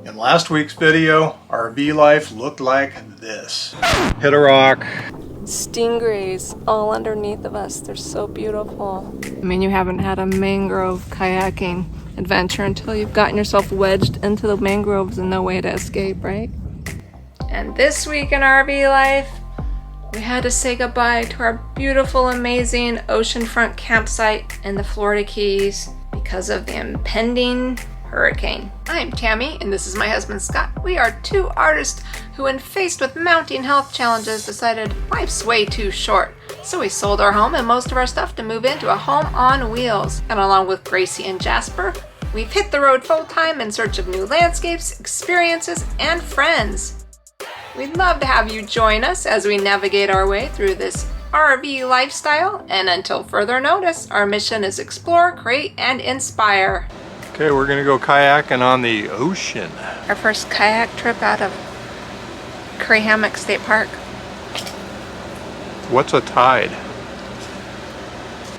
In last week's video, RV life looked like this. Hit a rock. Stingrays all underneath of us. They're so beautiful. I mean, you haven't had a mangrove kayaking adventure until you've gotten yourself wedged into the mangroves and no way to escape, right? And this week in RV life, we had to say goodbye to our beautiful, amazing oceanfront campsite in the Florida Keys because of the impending hurricane. I'm Tammy, and this is my husband Scott. We are two artists who, when faced with mounting health challenges, decided life's way too short. So we sold our home and most of our stuff to move into a home on wheels. And along with Gracie and Jasper, we've hit the road full time in search of new landscapes, experiences, and friends. We'd love to have you join us as we navigate our way through this RV lifestyle. And until further notice, our mission is explore, create, and inspire. Okay, we're gonna go kayaking on the ocean. Our first kayak trip out of Hammock State Park. What's a tide?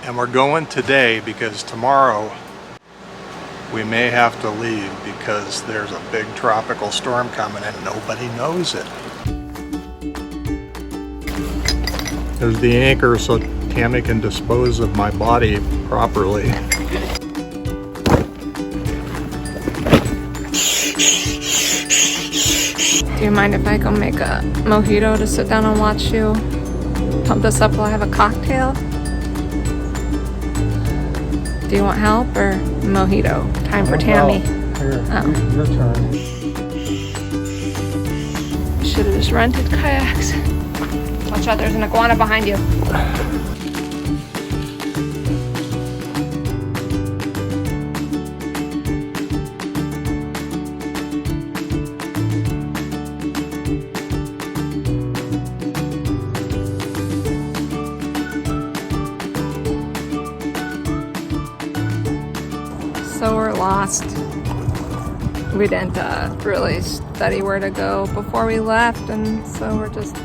And we're going today because tomorrow we may have to leave because there's a big tropical storm coming and nobody knows it. There's the anchor so Tammy can dispose of my body properly. Do you mind if I go make a mojito to sit down and watch you pump this up while I have a cocktail? Do you want help or mojito? Time for Tammy. Here, your turn. Should have just rented kayaks. Watch out, there's an iguana behind you. So we're lost. We didn't really study where to go before we left, and so we're just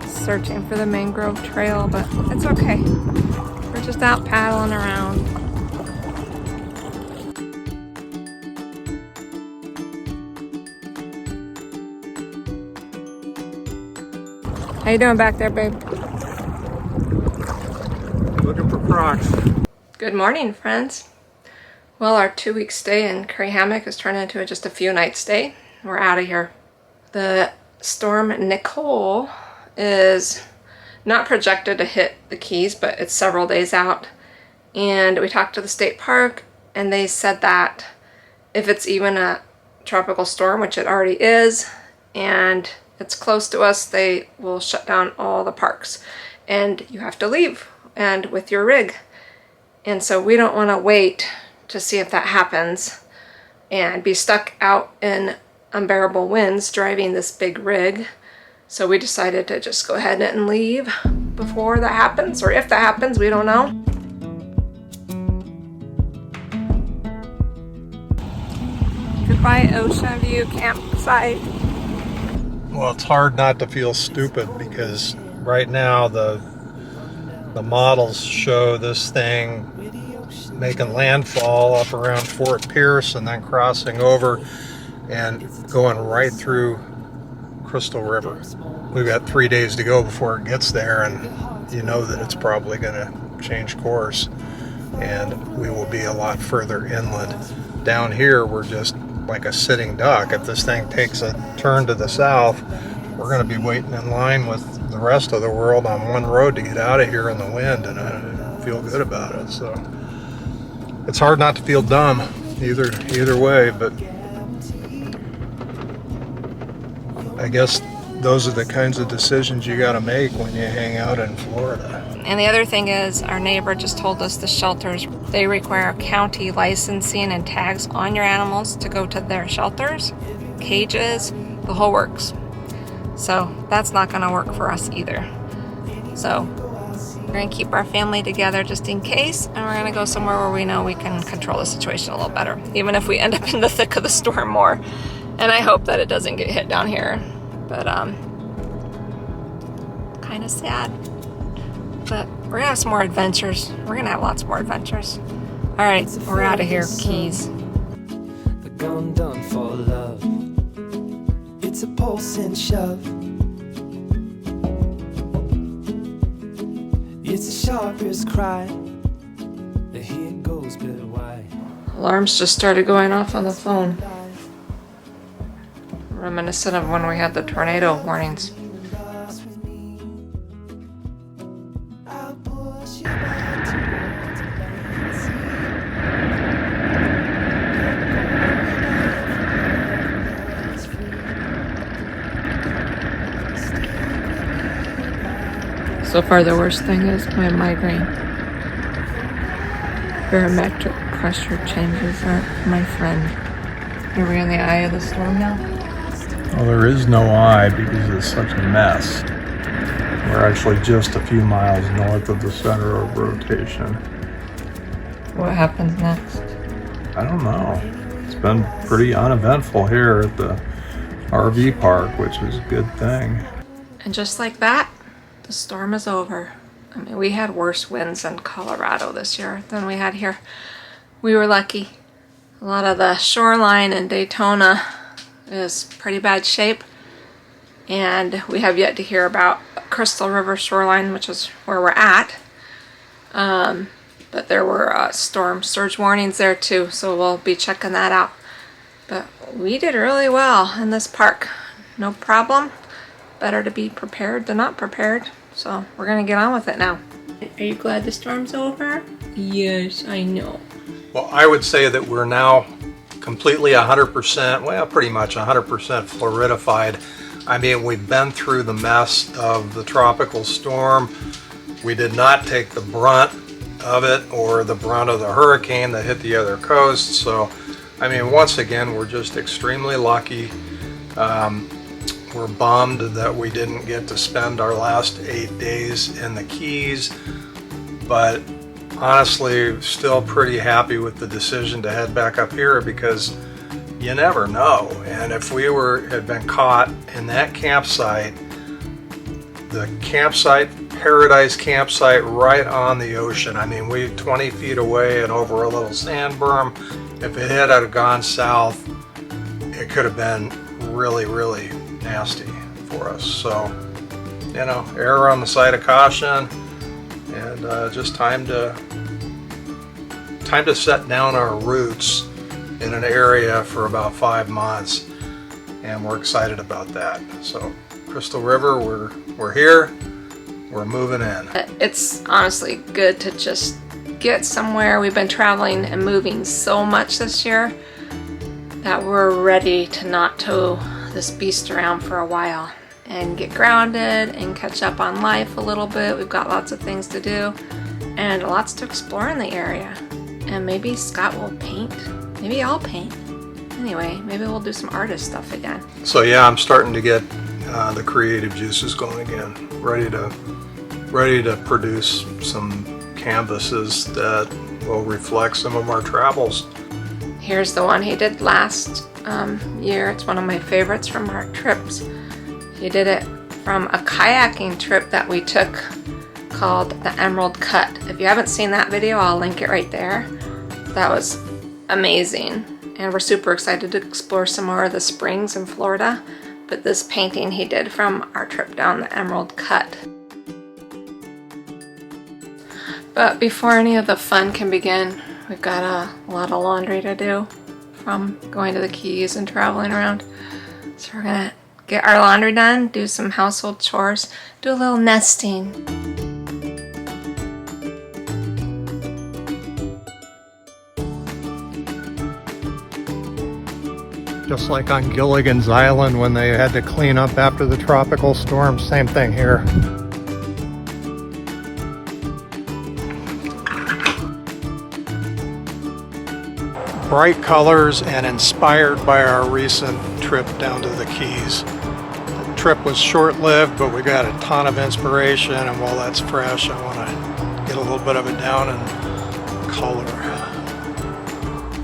searching for the mangrove trail, but it's okay. We're just out paddling around. How you doing back there, babe? Looking for Crocs. Good morning, friends. Well, our 2-week stay in Hammock has turned into just a few night stay. We're out of here. The storm Nicole is not projected to hit the Keys, but it's several days out. And we talked to the state park and they said that if it's even a tropical storm, which it already is, and it's close to us, they will shut down all the parks and you have to leave and with your rig. And so we don't want to wait to see if that happens and be stuck out in unbearable winds driving this big rig. So we decided to just go ahead and leave before that happens, or if that happens, we don't know. Goodbye, Ocean View campsite. Well, it's hard not to feel stupid because right now the models show this thing making landfall up around Fort Pierce and then crossing over and going right through Crystal River. We've got 3 days to go before it gets there, and you know that it's probably going to change course and we will be a lot further inland. Down here we're just like a sitting duck. If this thing takes a turn to the south, we're going to be waiting in line with the rest of the world on one road to get out of here in the wind, and I feel good about it. So it's hard not to feel dumb either way, but I guess those are the kinds of decisions you got to make when you hang out in Florida. And the other thing is, our neighbor just told us the shelters, they require county licensing and tags on your animals to go to their shelters, cages, the whole works. So that's not going to work for us either. So we're going to keep our family together just in case, and we're going to go somewhere where we know we can control the situation a little better, even if we end up in the thick of the storm more. And I hope that it doesn't get hit down here, but kind of sad. But we're gonna have some more adventures. We're gonna have lots more adventures. All right, we're out of here, Keys. Gone done for love. force and shove. It's the sharpest cry. The head goes but why. Alarms just started going off on the phone. Reminiscent of when we had the tornado warnings. So far the worst thing is my migraine. Barometric pressure changes aren't my friend. Are we in the eye of the storm now? Well, there is no eye because it's such a mess. We're actually just a few miles north of the center of rotation. What happens next? I don't know. It's been pretty uneventful here at the RV park, which is a good thing. And just like that, the storm is over. I mean, we had worse winds in Colorado this year than we had here. We were lucky. A lot of the shoreline in Daytona is pretty bad shape. And we have yet to hear about Crystal River shoreline, which is where we're at. But there were storm surge warnings there too, so we'll be checking that out. But we did really well in this park. No problem. Better to be prepared than not prepared. So we're gonna get on with it now. Are you glad the storm's over? Yes, I know. Well, I would say that we're now completely 100%, well, pretty much 100% floridified. I mean, we've been through the mess of the tropical storm. We did not take the brunt of it or the brunt of the hurricane that hit the other coast. So, I mean, once again, we're just extremely lucky. We're bummed that we didn't get to spend our last 8 days in the Keys, but honestly, still pretty happy with the decision to head back up here because you never know. And if we had been caught in that campsite, the campsite, paradise campsite right on the ocean. I mean, we 20 feet away and over a little sand berm. If it had gone south, it could have been really, really nasty for us. So, you know, err on the side of caution, and just time to set down our roots in an area for about 5 months, and we're excited about that. So, Crystal River, we're here, we're moving in. It's honestly good to just get somewhere. We've been traveling and moving so much this year that we're ready to not tow this beast around for a while and get grounded and catch up on life a little bit. We've got lots of things to do and lots to explore in the area. And maybe Scott will paint. Maybe I'll paint. Anyway, maybe we'll do some artist stuff again. So yeah, I'm starting to get the creative juices going again. Ready to produce some canvases that will reflect some of our travels. Here's the one he did last year. It's one of my favorites from our trips. He did it from a kayaking trip that we took called the Emerald Cut. If you haven't seen that video, I'll link it right there. That was amazing. And we're super excited to explore some more of the springs in Florida. But this painting he did from our trip down the Emerald Cut. But before any of the fun can begin, we've got a lot of laundry to do from going to the Keys and traveling around. So we're gonna get our laundry done, do some household chores, do a little nesting. Just like on Gilligan's Island when they had to clean up after the tropical storm, same thing here. Bright colors and inspired by our recent trip down to the Keys. The trip was short-lived, but we got a ton of inspiration, and while that's fresh, I want to get a little bit of it down in color.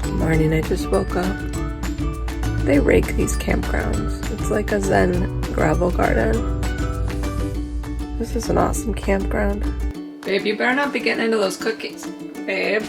Good morning, I just woke up. They rake these campgrounds. It's like a Zen gravel garden. This is an awesome campground. Babe, you better not be getting into those cookies. Babe.